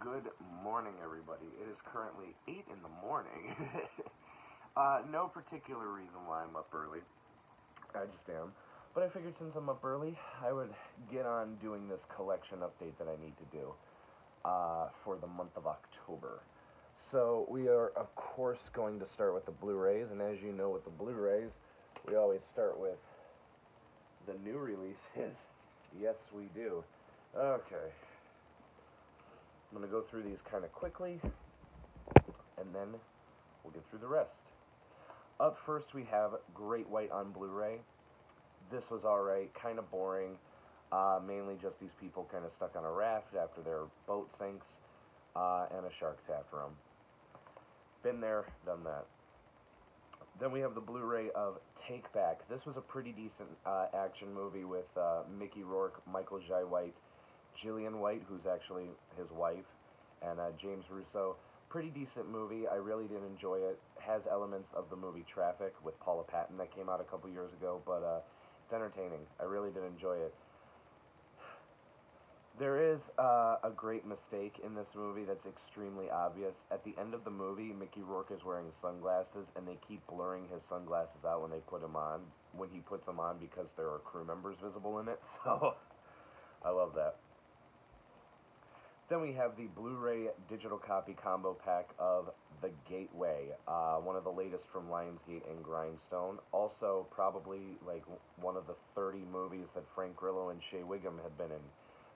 Good morning, everybody. It is currently 8 in the morning. No particular reason why I'm up early. I just am. But I figured since I'm up early, I would get on doing this collection update that I need to do for the month of October. So we are, of course, going to start with the Blu-rays. And as you know, with the Blu-rays, we always start with the new releases. Yes, we do. Okay. I'm going to go through these kind of quickly, and then we'll get through the rest. Up first, we have Great White on Blu-ray. This was alright, kind of boring. Mainly just these people kind of stuck on a raft after their boat sinks, and a shark's after them. Been there, done that. Then we have the Blu-ray of Take Back. This was a pretty decent action movie with Mickey Rourke, Michael Jai White, Gillian White, who's actually his wife, and James Russo. Pretty decent movie. I really did enjoy it. Has elements of the movie Traffic with Paula Patton that came out a couple years ago, but it's entertaining. I really did enjoy it. There is a great mistake in this movie that's extremely obvious. At the end of the movie, Mickey Rourke is wearing sunglasses, and they keep blurring his sunglasses out when they put him on, when he puts them on, because there are crew members visible in it, so I love that. Then we have the Blu-ray digital copy combo pack of The Gateway, one of the latest from Lionsgate and Grindstone. Also, probably like one of the 30 movies that Frank Grillo and Shea Whigham have been in.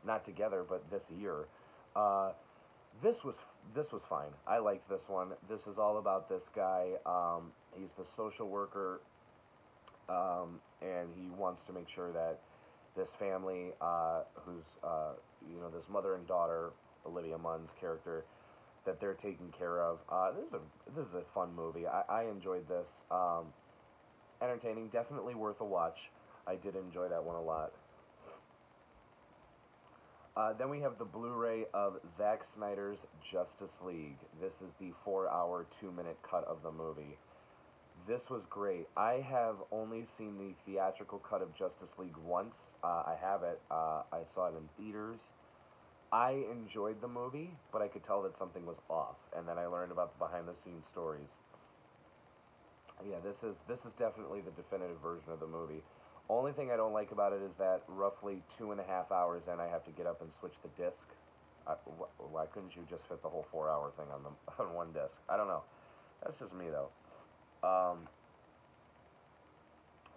Not together, but this year. This was fine. I liked this one. This is all about this guy. He's the social worker, and he wants to make sure that this family, who's this mother and daughter, Olivia Munn's character, that they're taken care of. This is a fun movie. I enjoyed this. Entertaining, definitely worth a watch. I did enjoy that one a lot. Then we have the Blu-ray of Zack Snyder's Justice League. This is the 4-hour, 2-minute cut of the movie. This was great. I have only seen the theatrical cut of Justice League once. I have it. I saw it in theaters. I enjoyed the movie, but I could tell that something was off, and then I learned about the behind-the-scenes stories. Yeah, this is definitely the definitive version of the movie. Only thing I don't like about it is that roughly 2.5 hours in, I have to get up and switch the disc. Why couldn't you just fit the whole 4-hour thing on one disc? I don't know. That's just me, though.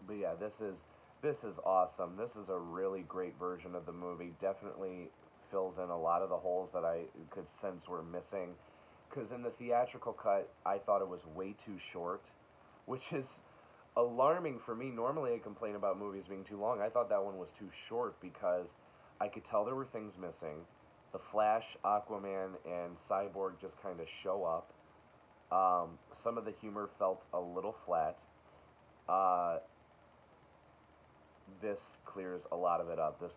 But yeah, this is awesome. This is a really great version of the movie. Definitely fills in a lot of the holes that I could sense were missing. Because in the theatrical cut, I thought it was way too short, which is alarming for me. Normally I complain about movies being too long. I thought that one was too short because I could tell there were things missing. The Flash, Aquaman, and Cyborg just kind of show up. Some of the humor felt a little flat. This clears a lot of it up. This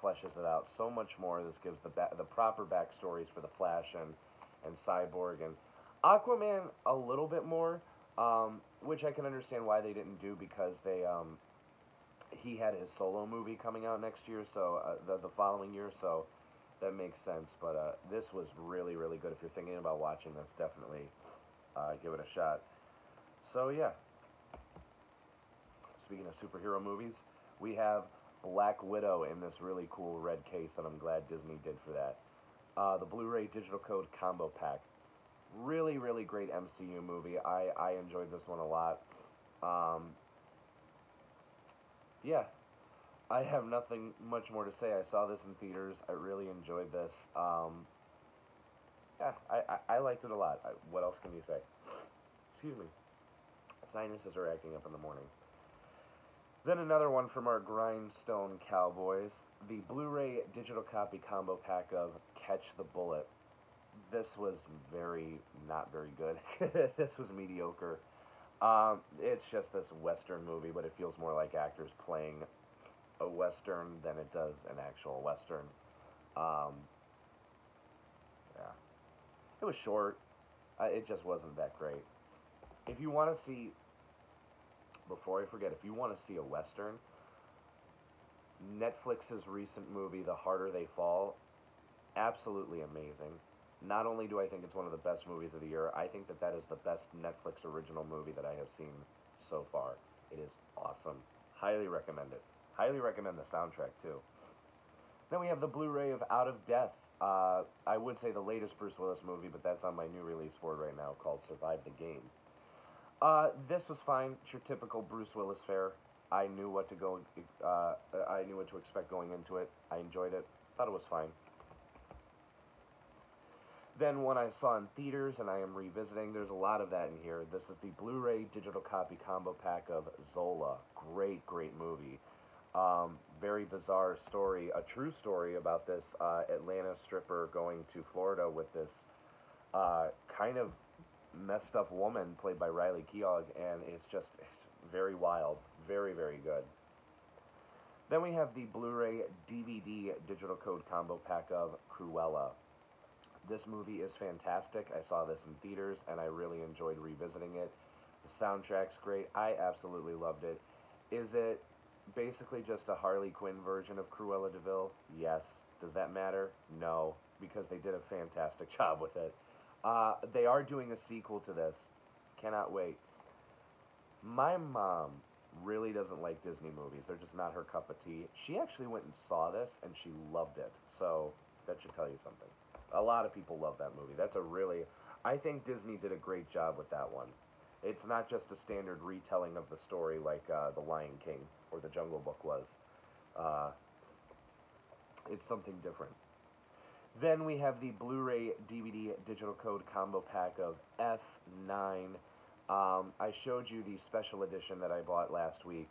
fleshes it out so much more. This gives the proper backstories for the Flash and Cyborg and Aquaman a little bit more, which I can understand why they didn't do, because he had his solo movie coming out next year, so the following year, so that makes sense. But this was really, really good. If you're thinking about watching this, definitely give it a shot. So yeah. Speaking of superhero movies, we have Black Widow in this really cool red case that I'm glad Disney did for that. The Blu-ray Digital Code Combo Pack. Really, really great MCU movie. I enjoyed this one a lot. Yeah. I have nothing much more to say. I saw this in theaters. I really enjoyed this. Yeah, I liked it a lot. What else can you say? Excuse me. Sinuses are acting up in the morning. Then another one from our Grindstone Cowboys, the Blu-ray digital copy combo pack of Catch the Bullet. This was not very good. This was mediocre. It's just this Western movie, but it feels more like actors playing a Western than it does an actual Western. Yeah. It was short. It just wasn't that great. If you want to see... Before I forget, if you want to see a Western, Netflix's recent movie, The Harder They Fall, absolutely amazing. Not only do I think it's one of the best movies of the year, I think that that is the best Netflix original movie that I have seen so far. It is awesome. Highly recommend it. Highly recommend the soundtrack, too. Then we have the Blu-ray of Out of Death. I would say the latest Bruce Willis movie, but that's on my new release board right now called Survive the Game. This was fine. It's your typical Bruce Willis fare. I knew what to expect going into it. I enjoyed it. Thought it was fine. Then one I saw in theaters, and I am revisiting. There's a lot of that in here. This is the Blu-ray digital copy combo pack of Zola. Great, great movie. Very bizarre story, a true story about this Atlanta stripper going to Florida with this kind of messed up woman played by Riley Keough, and it's very wild. Very, very good. Then we have the Blu-ray DVD digital code combo pack of Cruella. This movie is fantastic. I saw this in theaters, and I really enjoyed revisiting it. The soundtrack's great. I absolutely loved it. Is it basically just a Harley Quinn version of Cruella de Vil? Yes. Does that matter? No, because they did a fantastic job with it. They are doing a sequel to this. Cannot wait. My mom really doesn't like Disney movies. They're just not her cup of tea. She actually went and saw this, and she loved it. So that should tell you something. A lot of people love that movie. I think Disney did a great job with that one. It's not just a standard retelling of the story like The Lion King or The Jungle Book was. It's something different. Then we have the Blu-ray DVD digital code combo pack of F9. I showed you the special edition that I bought last week.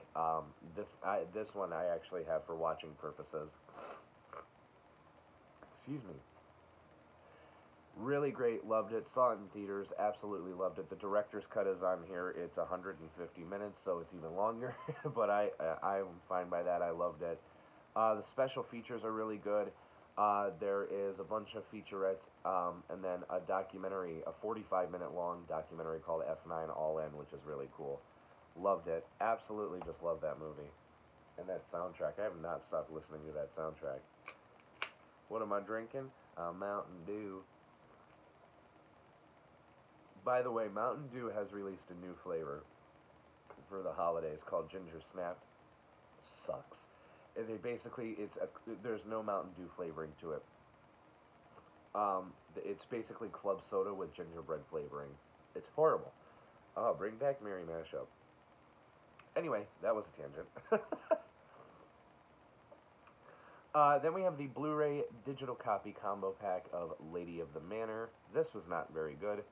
This one I actually have for watching purposes. Excuse me. Really great, loved it, saw it in theaters, absolutely loved it. The director's cut is on here. It's 150 minutes, so it's even longer, but I'm fine by that. I loved it. The special features are really good. There is a bunch of featurettes, and then a documentary, a 45-minute long documentary called F9 All In, which is really cool. Loved it. Absolutely just loved that movie. And that soundtrack. I have not stopped listening to that soundtrack. What am I drinking? Mountain Dew. By the way, Mountain Dew has released a new flavor for the holidays called Ginger Snap. Sucks. And there's no Mountain Dew flavoring to it. It's basically club soda with gingerbread flavoring. It's horrible. Oh, bring back Merry Mashup. Anyway, that was a tangent. Then we have the Blu-ray digital copy combo pack of Lady of the Manor. This was not very good.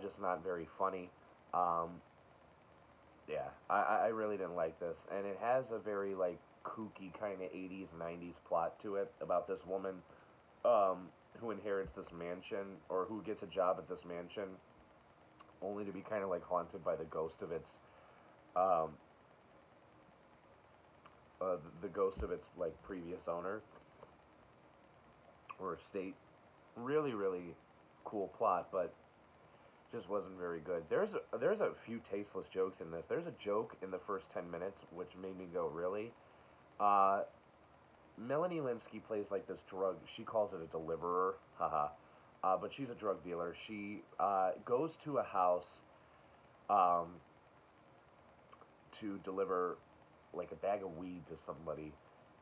Just not very funny. Yeah, I really didn't like this. And it has a very, kooky kind of 80s, 90s plot to it about this woman who inherits this mansion, or who gets a job at this mansion, only to be kind of, haunted by the ghost of its, previous owner, or estate. Really, really cool plot, but just wasn't very good. There's a few tasteless jokes in this. There's a joke in the first 10 minutes which made me go, really? Melanie Lynskey plays this drug. She calls it a deliverer, haha. But she's a drug dealer. She goes to a house to deliver a bag of weed to somebody,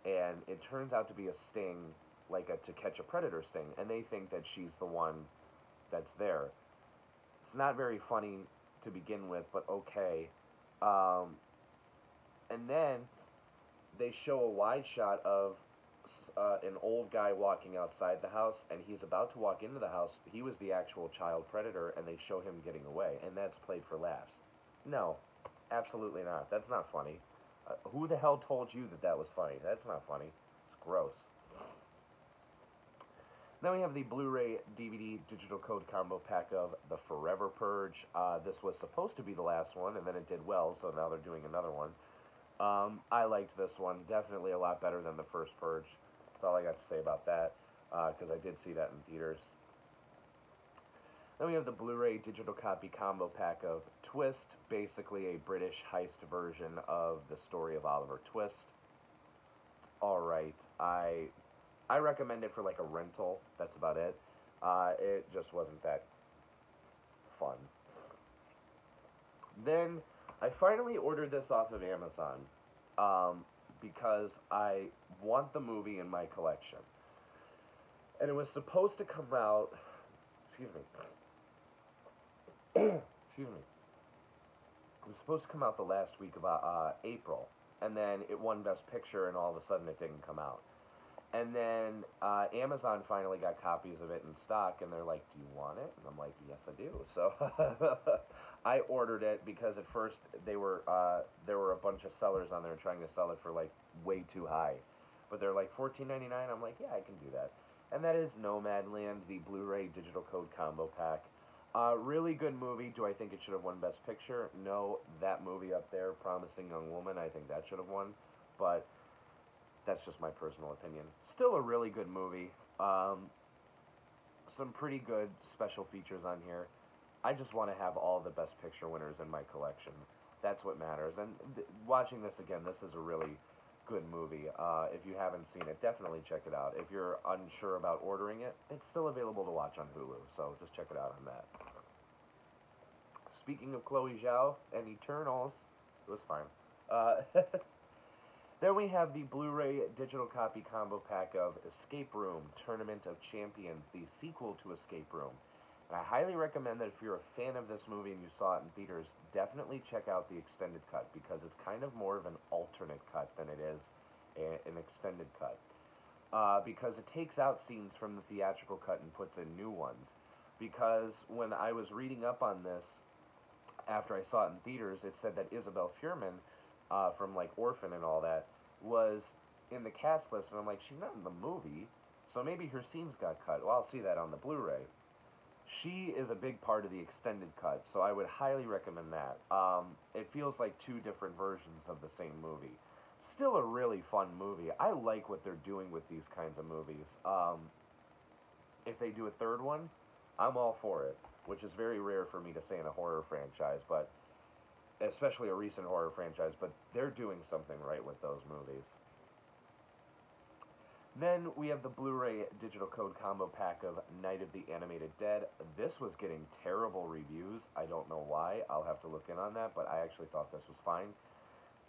and it turns out to be a sting, to catch a predator sting, and they think that she's the one that's there. It's not very funny to begin with, but okay. And then they show a wide shot of an old guy walking outside the house, and he's about to walk into the house. He was the actual child predator, and they show him getting away, and that's played for laughs. No, absolutely not. That's not funny. Who the hell told you that was funny? That's not funny. It's gross. Then we have the Blu-ray DVD digital code combo pack of The Forever Purge. This was supposed to be the last one, and then it did well, so now they're doing another one. I liked this one. Definitely a lot better than the first Purge. That's all I got to say about that, because I did see that in theaters. Then we have the Blu-ray digital copy combo pack of Twist, basically a British heist version of the story of Oliver Twist. Alright, I recommend it for a rental. That's about it. It just wasn't that fun. Then I finally ordered this off of Amazon because I want the movie in my collection. And it was supposed to come out, excuse me, excuse me. It was supposed to come out the last week of April, and then it won Best Picture, and all of a sudden it didn't come out. And then Amazon finally got copies of it in stock, and they're like, "Do you want it?" And I'm like, "Yes, I do." So I ordered it because at first there were a bunch of sellers on there trying to sell it for like way too high, but they're like $14.99. I'm like, "Yeah, I can do that." And that is Nomad Land, the Blu-ray Digital Code Combo Pack. Really good movie. Do I think it should have won Best Picture? No. That movie up there, Promising Young Woman, I think that should have won. But that's just my personal opinion. Still a really good movie. Some pretty good special features on here. I just want to have all the Best Picture winners in my collection. That's what matters. And watching this again, this is a really good movie. If you haven't seen it, definitely check it out. If you're unsure about ordering it, it's still available to watch on Hulu, so just check it out on that. Speaking of Chloe Zhao and Eternals, it was fine. Then we have the Blu-ray digital copy combo pack of Escape Room, Tournament of Champions, the sequel to Escape Room. And I highly recommend that if you're a fan of this movie and you saw it in theaters, definitely check out the extended cut, because it's kind of more of an alternate cut than it is an extended cut. Because it takes out scenes from the theatrical cut and puts in new ones. Because when I was reading up on this, after I saw it in theaters, it said that Isabel Fuhrman, from like Orphan and all that, was in the cast list, and I'm like, she's not in the movie, so maybe her scenes got cut. Well, I'll see that on the Blu-ray. She is a big part of the extended cut, so I would highly recommend that. It feels like two different versions of the same movie. Still a really fun movie. I like what they're doing with these kinds of movies. If they do a third one, I'm all for it, which is very rare for me to say in a horror franchise, but especially a recent horror franchise, but they're doing something right with those movies. Then we have the Blu-ray digital code combo pack of Night of the Animated Dead. This was getting terrible reviews. I don't know why. I'll have to look in on that, but I actually thought this was fine.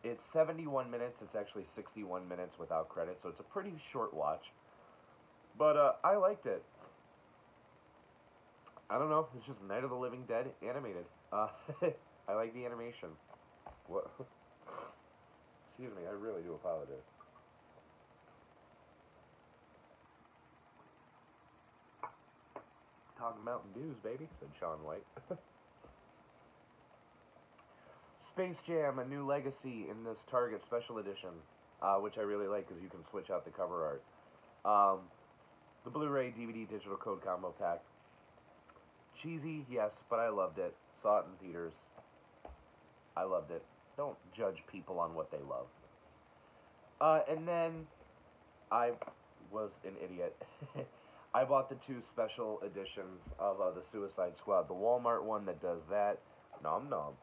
It's 71 minutes. It's actually 61 minutes without credits, so it's a pretty short watch. But I liked it. I don't know. It's just Night of the Living Dead animated. I like the animation. What? Excuse me. I really do apologize. Talking Mountain Dews, baby, said Shaun White. Space Jam: A New Legacy in this Target Special Edition, which I really like because you can switch out the cover art. The Blu-ray DVD digital code combo pack. Cheesy, yes, but I loved it. Saw it in theaters. I loved it. Don't judge people on what they love. And then I was an idiot. I bought the two special editions of the Suicide Squad. The Walmart one that does that, nom nom,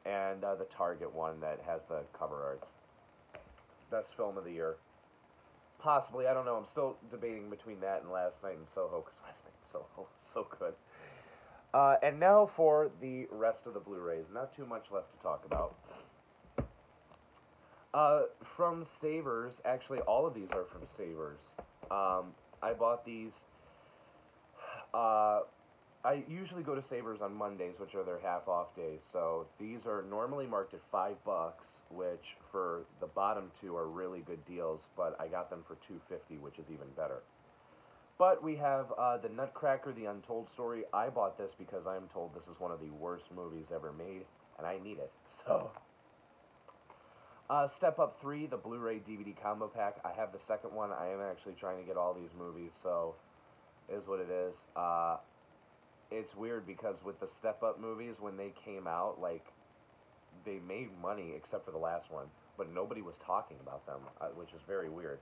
and the Target one that has the cover arts. Best film of the year. Possibly, I don't know. I'm still debating between that and Last Night in Soho, because Last Night in Soho was so good. And now for the rest of the Blu-rays. Not too much left to talk about. From Savers, actually all of these are from Savers. I bought these. I usually go to Savers on Mondays, which are their half-off days. So these are normally marked at $5, which for the bottom two are really good deals. But I got them for $2.50, which is even better. But we have the Nutcracker, the Untold story. I bought this because I am told this is one of the worst movies ever made, and I need it. So, Step Up 3, the Blu-ray DVD combo pack. I have the second one. I am actually trying to get all these movies, so it is what it is. It's weird because with the Step Up movies, when they came out, like, they made money except for the last one, but nobody was talking about them, which is very weird.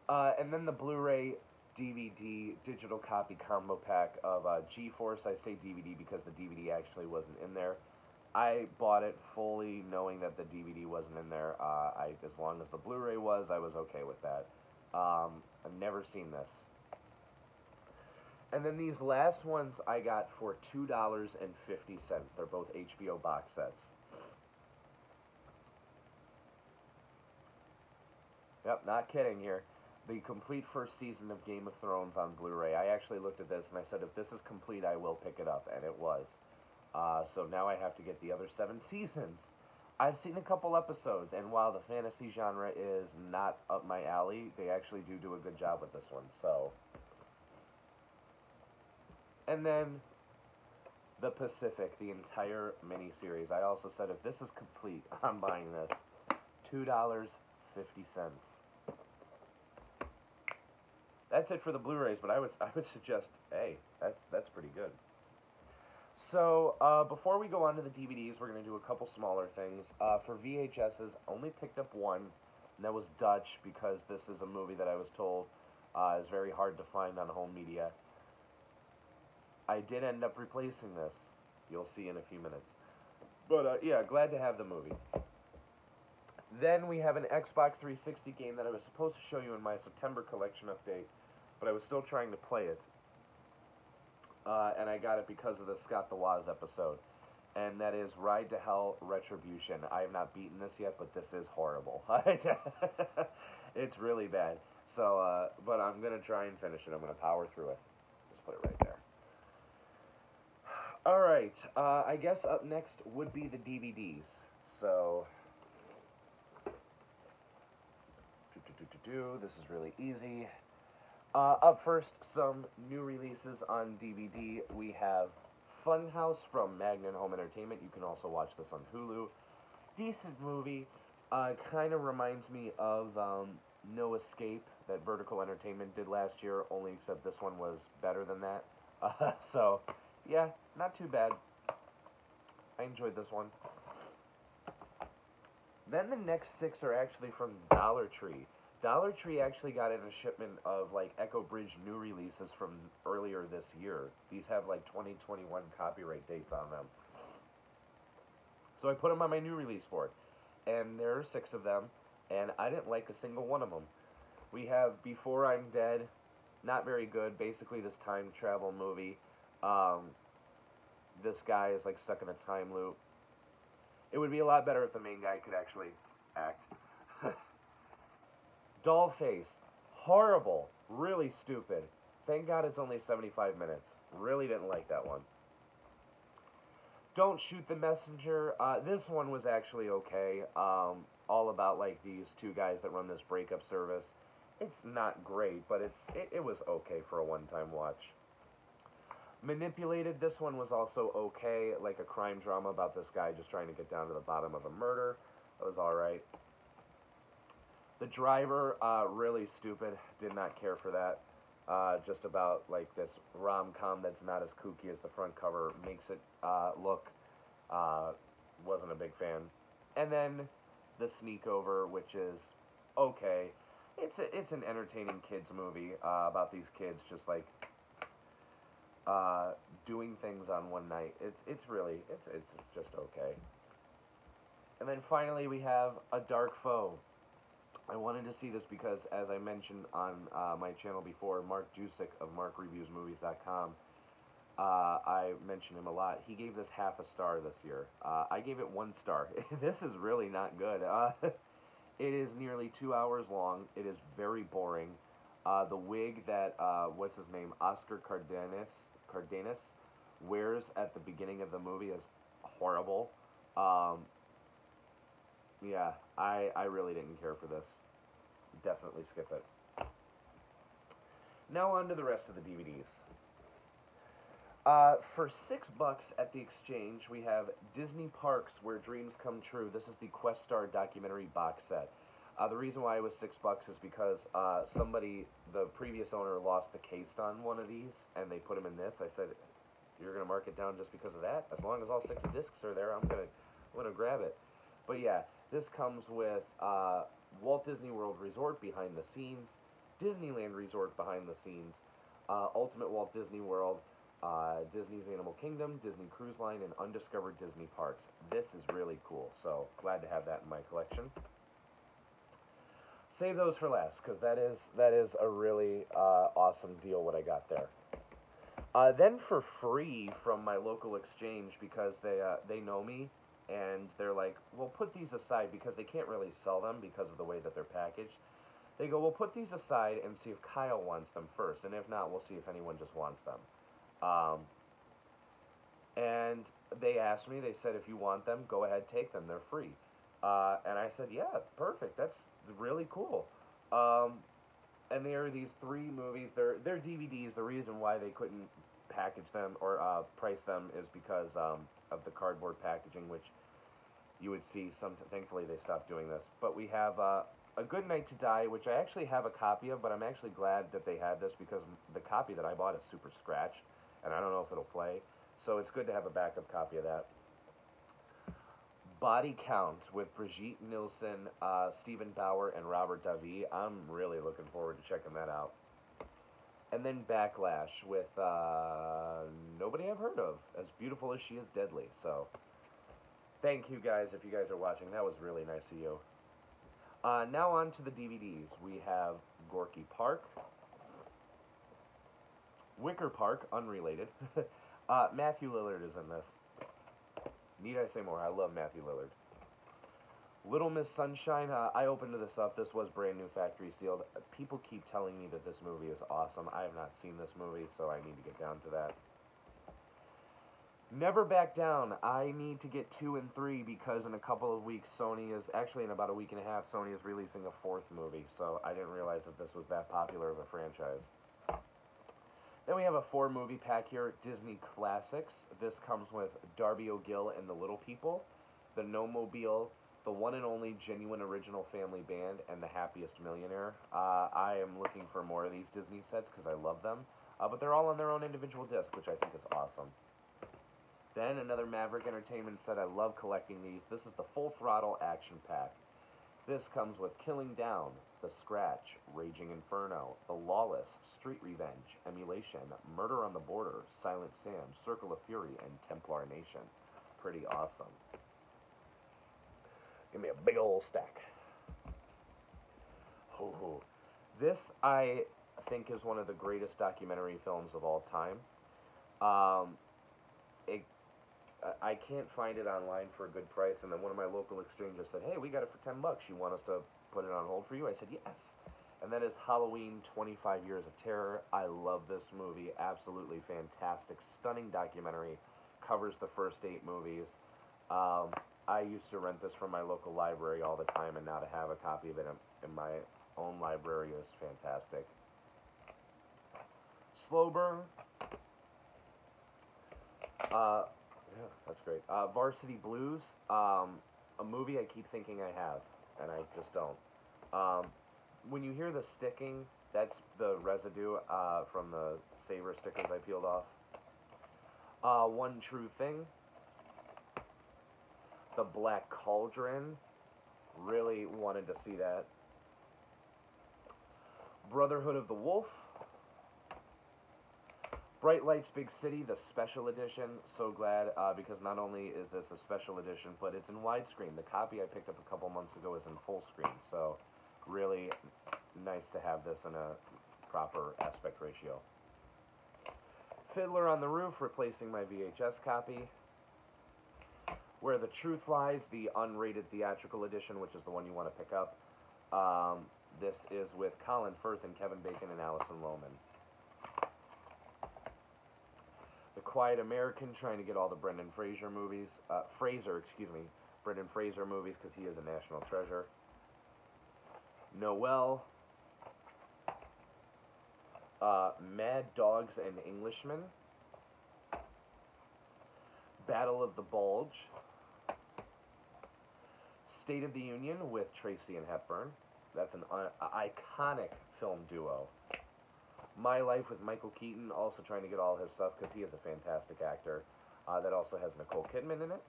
And then the Blu-ray DVD digital copy combo pack of G-Force. I say DVD because the DVD actually wasn't in there. I bought it fully knowing that the DVD wasn't in there. As long as the Blu-ray was, I was okay with that. I've never seen this. And then these last ones I got for $2.50. They're both HBO box sets. Yep, not kidding here. The complete first season of Game of Thrones on Blu-ray. I actually looked at this and I said, if this is complete, I will pick it up. And it was. So now I have to get the other 7 seasons. I've seen a couple episodes, and while the fantasy genre is not up my alley, they actually do a good job with this one. So, and then the Pacific, the entire miniseries. I also said, if this is complete, I'm buying this. $2.50. That's it for the Blu-rays, but I would suggest, hey, that's pretty good. So, before we go on to the DVDs, we're going to do a couple smaller things. For VHSs, only picked up one, and that was Dutch, because this is a movie that I was told is very hard to find on home media. I did end up replacing this. You'll see in a few minutes. But, yeah, glad to have the movie. Then we have an Xbox 360 game that I was supposed to show you in my September collection update, but I was still trying to play it. And I got it because of the Scott the Woz episode. And that is Ride to Hell Retribution. I have not beaten this yet, but this is horrible. It's really bad. So, but I'm going to try and finish it. I'm going to power through it. Just put it right there. Alright, I guess up next would be the DVDs. So, this is really easy. Up first, some new releases on DVD. We have Funhouse from Magnet Home Entertainment. You can also watch this on Hulu. Decent movie. Kind of reminds me of No Escape that Vertical Entertainment did last year, only except this one was better than that. So, yeah, not too bad. I enjoyed this one. Then the next 6 are actually from Dollar Tree. Dollar Tree actually got in a shipment of, like, Echo Bridge new releases from earlier this year. These have, like, 2021 copyright dates on them. So I put them on my new release board. And there are 6 of them, and I didn't like a single one of them. We have Before I'm Dead, not very good, basically this time travel movie. This guy is, like, stuck in a time loop. It would be a lot better if the main guy could actually act. Dollface, horrible, really stupid. Thank God it's only 75 minutes. Really didn't like that one. Don't Shoot the Messenger. This one was actually okay. All about, like, these 2 guys that run this breakup service. It's not great, but it was okay for a one-time watch. Manipulated, this one was also okay, like a crime drama about this guy just trying to get down to the bottom of a murder. That was alright. The Driver, really stupid. Did not care for that. Just about, like, this rom-com that's not as kooky as the front cover makes it look. Wasn't a big fan. And then The Sneakover, which is okay. It's an entertaining kids movie about these kids just, like, doing things on one night. It's just okay. And then finally we have A Dark Foe. I wanted to see this because, as I mentioned on my channel before, Mark Jusick of MarkReviewsMovies.com, I mentioned him a lot. He gave this half a star this year. I gave it 1 star. This is really not good. It is nearly 2 hours long. It is very boring. The wig that, what's his name, Oscar Cardenas wears at the beginning of the movie is horrible. Yeah, I really didn't care for this. Definitely skip it. Now on to the rest of the DVDs. For $6 at the Exchange, we have Disney Parks, Where Dreams Come True. This is the Questar documentary box set. The reason why it was $6 is because the previous owner lost the case on one of these, and they put them in this. I said, you're going to mark it down just because of that? As long as all 6 discs are there, I'm gonna grab it. But yeah, this comes with Walt Disney World Resort behind the scenes, Disneyland Resort behind the scenes, Ultimate Walt Disney World, Disney's Animal Kingdom, Disney Cruise Line, and Undiscovered Disney Parks. This is really cool, so glad to have that in my collection. Save those for last, because that is a really awesome deal what I got there. Then for free from my local exchange, because they know me, and they're like, well, put these aside, because they can't really sell them because of the way that they're packaged. They go, well, put these aside and see if Kyle wants them first, and if not, we'll see if anyone just wants them. And they asked me, they said, if you want them, go ahead, take them, they're free. And I said, yeah, perfect, that's really cool. And there are these three movies, they're DVDs. The reason why they couldn't package them or price them is because of the cardboard packaging, which you would see some. Thankfully, they stopped doing this. But we have A Good Night to Die, which I actually have a copy of, but I'm actually glad that they had this because the copy that I bought is super scratched, and I don't know if it'll play. So it's good to have a backup copy of that. Body Count with Brigitte Nielsen, Stephen Bauer, and Robert Davi. I'm really looking forward to checking that out. And then Backlash with nobody I've heard of. As Beautiful as She Is Deadly. So, thank you guys if you guys are watching. That was really nice of you. Now on to the DVDs. We have Gorky Park, Wicker Park, unrelated. Matthew Lillard is in this. Need I say more? I love Matthew Lillard. Little Miss Sunshine, I opened this up. This was brand new factory sealed. People keep telling me that this movie is awesome. I have not seen this movie, so I need to get down to that. Never Back Down. I need to get 2 and 3 because in a couple of weeks, actually in about a week and a half, Sony is releasing a 4th movie. So I didn't realize that this was that popular of a franchise. Then we have a 4-movie pack here, Disney Classics. This comes with Darby O'Gill and the Little People, The No-Mobile, The One and Only Genuine Original Family Band, and The Happiest Millionaire. I am looking for more of these Disney sets because I love them. But they're all on their own individual disc, which I think is awesome. Then another Maverick Entertainment set. I love collecting these. This is the Full Throttle Action Pack. This comes with Killing Down, The Scratch, Raging Inferno, The Lawless, Street Revenge, Emulation, Murder on the Border, Silent Sam, Circle of Fury, and Templar Nation. Pretty awesome. Give me a big old stack. Ho ho. This, I think, is one of the greatest documentary films of all time. I can't find it online for a good price, and then one of my local exchanges said, hey, we got it for $10. You want us to put it on hold for you? I said, yes. And that is Halloween 25 Years of Terror. I love this movie. Absolutely fantastic. Stunning documentary. Covers the first 8 movies. I used to rent this from my local library all the time, and now to have a copy of it in my own library is fantastic. Slow Burn. Yeah, that's great. Varsity Blues. A movie I keep thinking I have, and I just don't. When you hear the sticking, that's the residue from the Savor stickers I peeled off. One True Thing. The Black Cauldron. Really wanted to see that. Brotherhood of the Wolf. Bright Lights Big City, the special edition. So glad, because not only is this a special edition, but it's in widescreen. The copy I picked up a couple months ago is in full screen, so really nice to have this in a proper aspect ratio. Fiddler on the Roof, replacing my VHS copy. Where the Truth Lies, the unrated theatrical edition, which is the one you want to pick up. This is with Colin Firth and Kevin Bacon and Alison Lohman. The Quiet American, trying to get all the Brendan Fraser movies. Brendan Fraser movies, because he is a national treasure. Noel. Mad Dogs and Englishmen. Battle of the Bulge. State of the Union with Tracy and Hepburn. That's an iconic film duo. My Life with Michael Keaton, also trying to get all his stuff because he is a fantastic actor. That also has Nicole Kidman in it.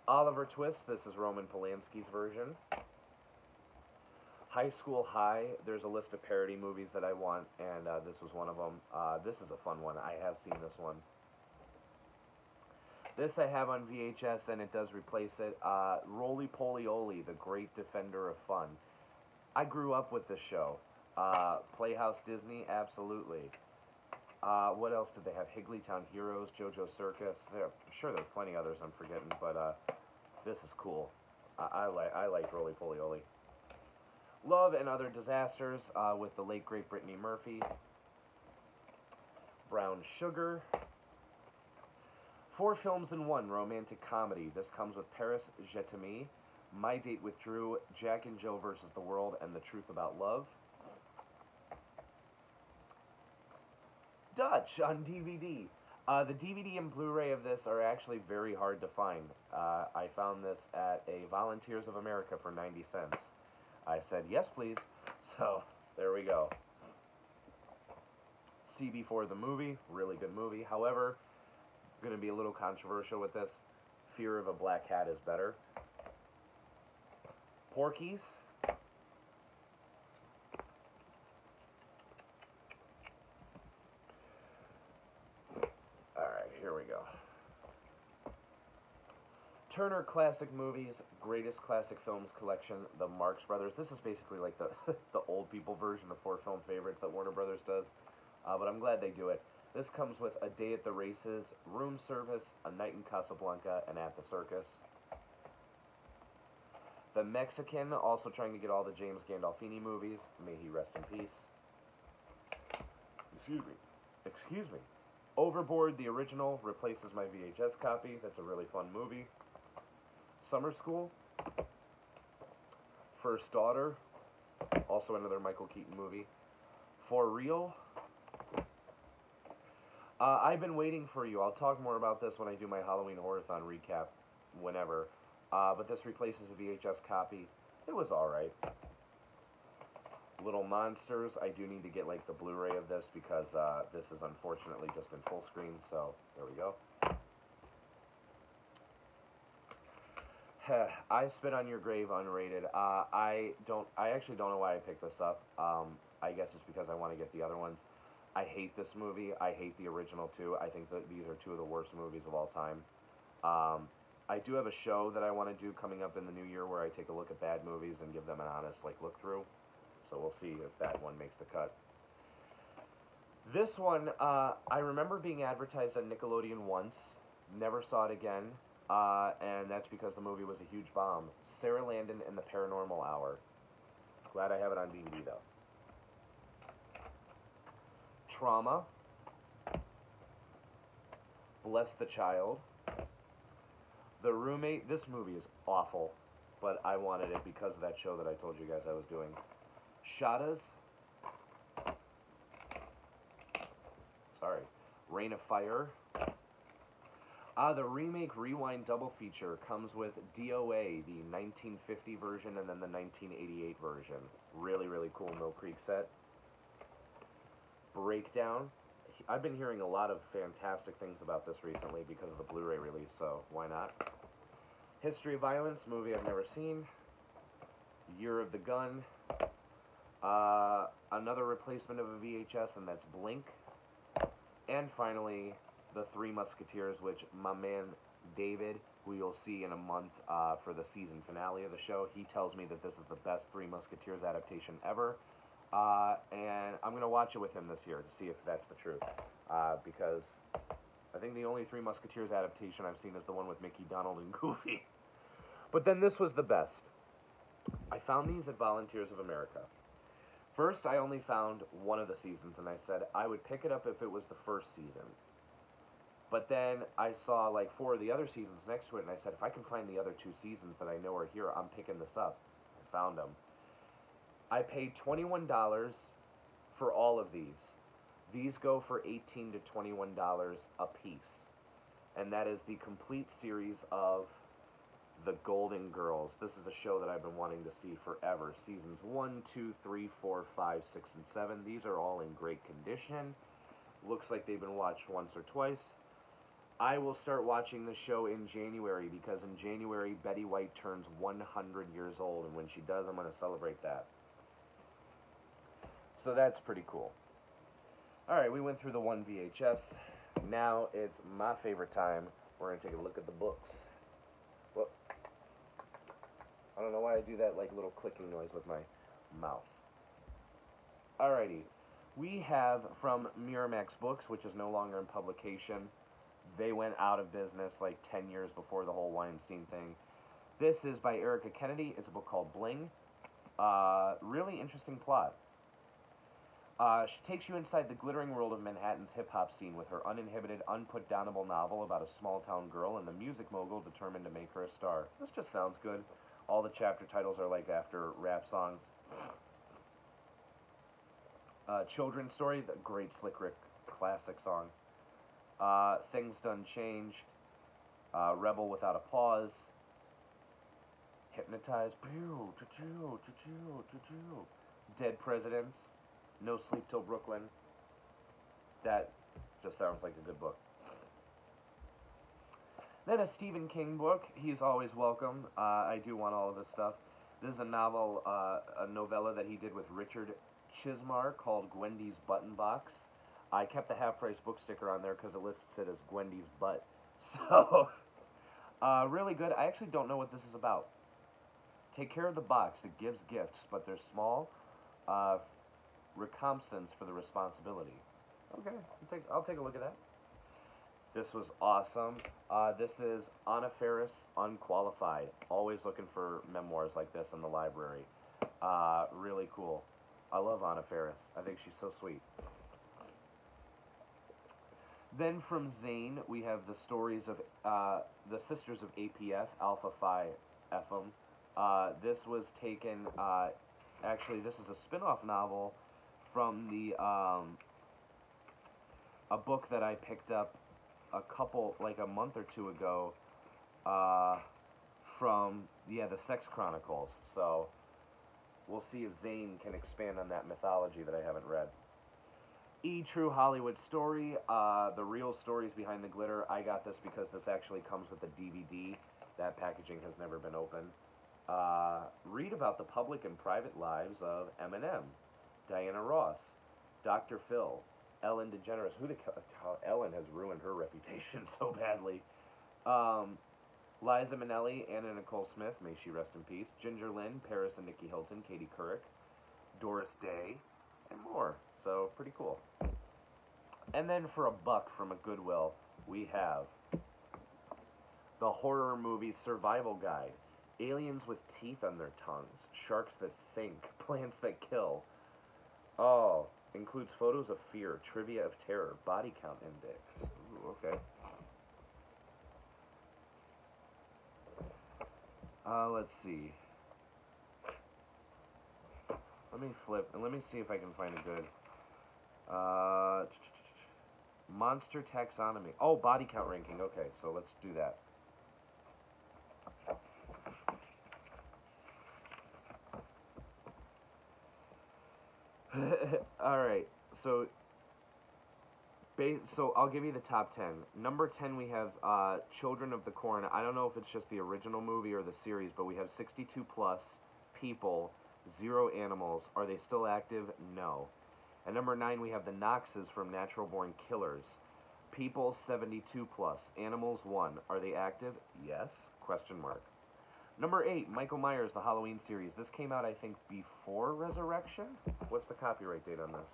Oliver Twist, this is Roman Polanski's version. High School High, there's a list of parody movies that I want, and this was one of them. This is a fun one. I have seen this one. This I have on VHS, and it does replace it. Roly Poly Oly, The Great Defender of Fun. I grew up with this show. Playhouse Disney, absolutely. What else did they have? Higglytown Heroes, JoJo Circus. I'm sure there's plenty others I'm forgetting, but this is cool. I like Roly Poly Oly. Love and Other Disasters with the late great Brittany Murphy. Brown Sugar. 4 films in one, romantic comedy. This comes with Paris Jetami, My Date with Drew, Jack and Jill versus the World, and The Truth About Love. Dutch on DVD. The DVD and Blu-ray of this are actually very hard to find. I found this at a Volunteers of America for 90 cents. I said, yes, please. So, there we go. CB4 the movie, really good movie. However, I'm going to be a little controversial with this. Fear of a Black Cat is better. Porky's. Alright, here we go. Turner Classic Movies, Greatest Classic Films Collection, the Marx Brothers. This is basically like the the old people version of 4 film favorites that Warner Brothers does. But I'm glad they do it. This comes with A Day at the Races, Room Service, A Night in Casablanca, and At the Circus. The Mexican, also trying to get all the James Gandolfini movies. May he rest in peace. Excuse me. Overboard, the original, replaces my VHS copy. That's a really fun movie. Summer School. First Daughter, also another Michael Keaton movie. For Real. I've been waiting for you. I'll talk more about this when I do my Halloween Horathon recap, whenever. But this replaces a VHS copy. It was alright. Little Monsters. I do need to get like the Blu-ray of this because this is unfortunately just in full screen. So there we go. I Spit on Your Grave, unrated. I actually don't know why I picked this up. I guess it's because I want to get the other ones. I hate this movie. I hate the original too. I think that these are 2 of the worst movies of all time. I do have a show that I want to do coming up in the new year where I take a look at bad movies and give them an honest look through. So we'll see if that one makes the cut. This one, I remember being advertised on Nickelodeon once. Never saw it again. And that's because the movie was a huge bomb. Sarah Landon and the Paranormal Hour. Glad I have it on DVD though. Trauma. Bless the Child. The Roommate. This movie is awful, but I wanted it because of that show that I told you guys I was doing. Shadas. Sorry. Reign of Fire. The remake rewind double feature comes with DOA, the 1950 version, and then the 1988 version. Really, really cool Mill Creek set. Breakdown. I've been hearing a lot of fantastic things about this recently because of the Blu-ray release, so why not? History of Violence, movie I've never seen. Year of the Gun. Another replacement of a VHS, and that's Blink. And finally, The Three Musketeers, which my man David, who you'll see in a month for the season finale of the show, he tells me that this is the best Three Musketeers adaptation ever. And I'm going to watch it with him this year to see if that's the truth. Because I think the only Three Musketeers adaptation I've seen is the one with Mickey, Donald, and Goofy. But then this was the best. I found these at Volunteers of America. First, I only found one of the seasons, and I said I would pick it up if it was the first season. But then I saw like 4 of the other seasons next to it, and I said, if I can find the other 2 seasons that I know are here, I'm picking this up. I found them. I paid $21 for all of these. These go for $18 to $21 a piece. And that is the complete series of The Golden Girls. This is a show that I've been wanting to see forever. Seasons 1, 2, 3, 4, 5, 6, and 7. These are all in great condition. Looks like they've been watched once or twice. I will start watching the show in January because in January Betty White turns 100 years old, and when she does, I'm going to celebrate that. So that's pretty cool. Alright, we went through the one VHS. Now it's my favorite time. We're going to take a look at the books. Well, I don't know why I do that like little clicking noise with my mouth. Alrighty. We have from Miramax Books, which is no longer in publication. They went out of business like 10 years before the whole Weinstein thing. This is by Erica Kennedy. It's a book called Bling. Really interesting plot. She takes you inside the glittering world of Manhattan's hip-hop scene with her uninhibited, unput-downable novel about a small-town girl and the music mogul determined to make her a star. This just sounds good. All the chapter titles are like after rap songs. Children's Story, the great Slick Rick classic song. Things Done Change. Rebel Without a Pause. Hypnotized. Dead Presidents. No Sleep Till Brooklyn. That just sounds like a good book. Then a Stephen King book. He's always welcome. I do want all of his stuff. This is a novel, a novella that he did with Richard Chismar called Gwendy's Button Box. I kept the half-price book sticker on there because it lists it as Gwendy's butt. So, really good. I actually don't know what this is about. Take care of the box. It gives gifts, but they're small. Recompense for the responsibility. Okay, I'll take a look at that. This was awesome. This is Anna Faris, Unqualified. Always looking for memoirs like this in the library. Really cool. I love Anna Faris. I think she's so sweet. Then from Zane, we have the stories of the Sisters of APF, Alpha Phi Ephraim. This was taken, actually, this is a spin-off novel from the, a book that I picked up like a month or two ago, from, the Sex Chronicles. So, we'll see if Zane can expand on that mythology that I haven't read. True Hollywood Story, the real stories behind the glitter. I got this because this actually comes with a DVD. That packaging has never been opened. Read about the public and private lives of Eminem, Diana Ross, Dr. Phil, Ellen DeGeneres. Ellen has ruined her reputation so badly. Liza Minnelli, Anna Nicole Smith, may she rest in peace. Ginger Lynn, Paris and Nikki Hilton, Katie Couric, Doris Day, and more. So, pretty cool. And then for $1 from a Goodwill, we have the horror movie Survival Guide. Aliens with teeth on their tongues, sharks that think, plants that kill. Oh, includes photos of fear, trivia of terror, body count index. Ooh, okay. Let's see. Let me flip, and let me see if I can find a good. Monster taxonomy. Oh, body count ranking. Okay, so let's do that. Alright, so I'll give you the top 10. Number 10 we have Children of the Corn. I don't know if it's just the original movie or the series, but we have 62 plus people, 0 animals. Are they still active? No. At number 9 we have the Knoxes from Natural Born Killers. People 72 plus, animals 1. Are they active? Yes? Question mark. Number 8, Michael Myers, the Halloween series. This came out, I think, before Resurrection? What's the copyright date on this?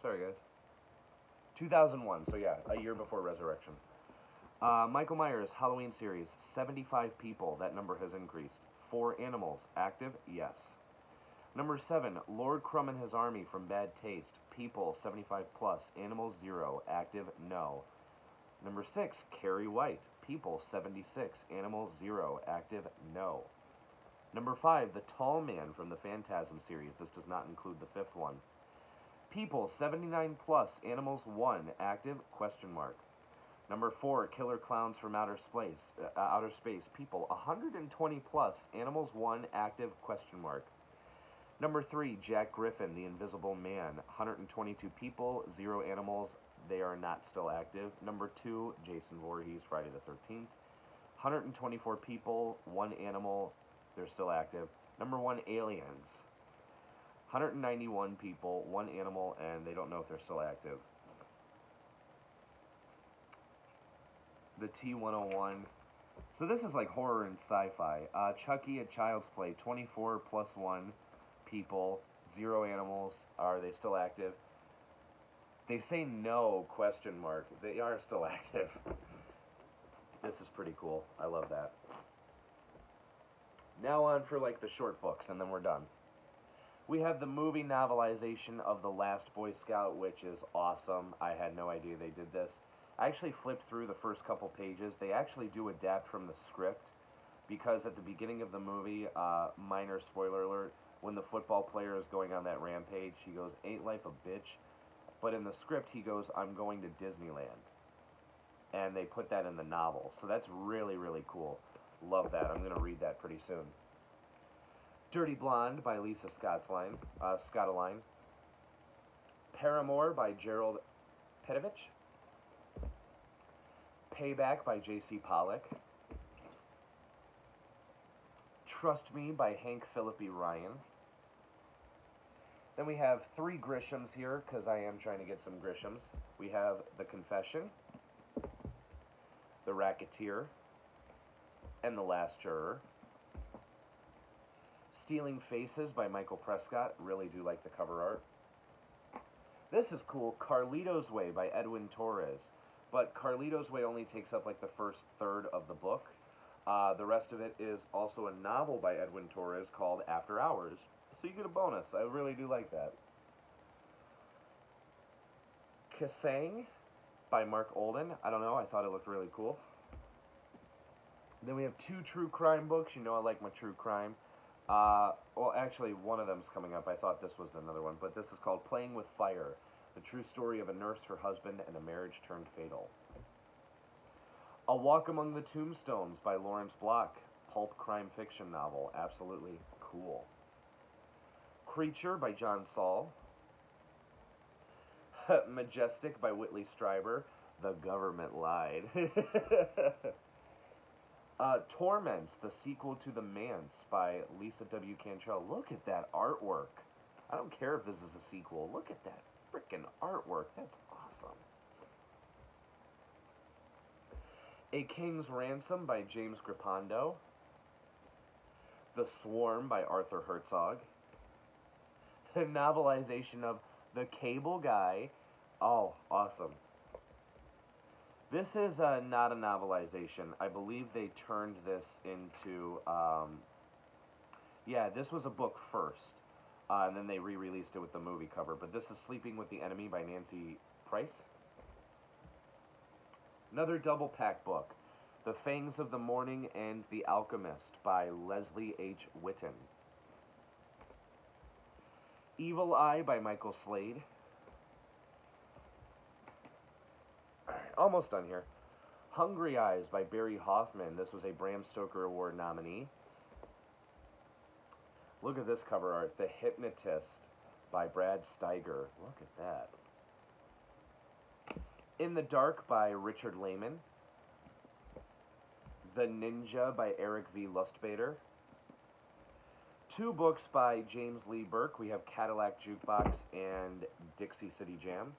Sorry, guys. 2001, so yeah, a year before Resurrection. Michael Myers, Halloween series. 75 people, that number has increased. 4 animals, active? Yes. Number 7, Lord Crumb and his army from Bad Taste. People, 75 plus, animals 0, active? No. Number 6, Carrie White. People, 76. Animals, 0. Active, no. Number 5, The Tall Man from the Phantasm series. This does not include the 5th one. People, 79 plus. Animals, 1. Active, question mark. Number 4, Killer Clowns from Outer Space. People, 120 plus. Animals, 1. Active, question mark. Number 3, Jack Griffin, The Invisible Man. 122 people, 0 animals. They are not still active. Number 2, Jason Voorhees, Friday the 13th. 124 people, 1 animal, they're still active. Number 1, Aliens. 191 people, 1 animal, and they don't know if they're still active. The T-101. So this is like horror and sci-fi. Chucky at Child's Play, 24 plus 1. people, 0 animals. Are they still active? They say no, question mark. They are still active. This is pretty cool. I love that. Now on for like the short books, and then we're done. We have the movie novelization of The Last Boy Scout, which is awesome. I had no idea they did this. I actually flipped through the first couple pages. They actually do adapt from the script, because at the beginning of the movie, minor spoiler alert, when the football player is going on that rampage, he goes, "Ain't life a bitch?" But in the script, he goes, "I'm going to Disneyland." And they put that in the novel. So that's really, really cool. Love that. I'm going to read that pretty soon. Dirty Blonde by Lisa Scottaline. Paramour by Gerald Petovich. Payback by J.C. Pollock. Trust Me by Hank Phillippe Ryan. Then we have 3 Grishams here, because I am trying to get some Grishams. We have The Confession, The Racketeer, and The Last Juror. Stealing Faces by Michael Prescott. Really do like the cover art. This is cool. Carlito's Way by Edwin Torres. But Carlito's Way only takes up like the first third of the book. The rest of it is also a novel by Edwin Torres called After Hours. So you get a bonus. I really do like that. Kasang by Mark Olden. I don't know. I thought it looked really cool. Then we have 2 true crime books. You know I like my true crime. Well, actually, one of them's coming up. I thought this was another one. But this is called Playing with Fire. The true story of a nurse, her husband, and a marriage turned fatal. A Walk Among the Tombstones by Lawrence Block. Pulp crime fiction novel. Absolutely cool. Creature by John Saul. Majestic by Whitley Strieber. The government lied. Torments, the sequel to The Manse by Lisa W. Cantrell. Look at that artwork. I don't care if this is a sequel. Look at that freaking artwork. That's awesome. A King's Ransom by James Grippando. The Swarm by Arthur Herzog. The novelization of The Cable Guy. Oh, awesome. This is not a novelization. I believe they turned this into, yeah, this was a book first, and then they re-released it with the movie cover. But this is Sleeping with the Enemy by Nancy Price. Another double pack book, The Fangs of the Morning and The Alchemist by Leslie H. Whitten. Evil Eye by Michael Slade. Almost done here. Hungry Eyes by Barry Hoffman. This was a Bram Stoker Award nominee. Look at this cover art. The Hypnotist by Brad Steiger. Look at that. In the Dark by Richard Lehman. The Ninja by Eric V. Lustbader. 2 books by James Lee Burke. We have Cadillac Jukebox and Dixie City Jam.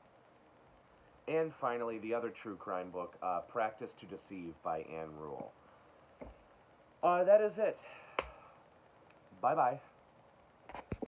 And finally, the other true crime book, Practice to Deceive by Anne Rule. That is it. Bye-bye.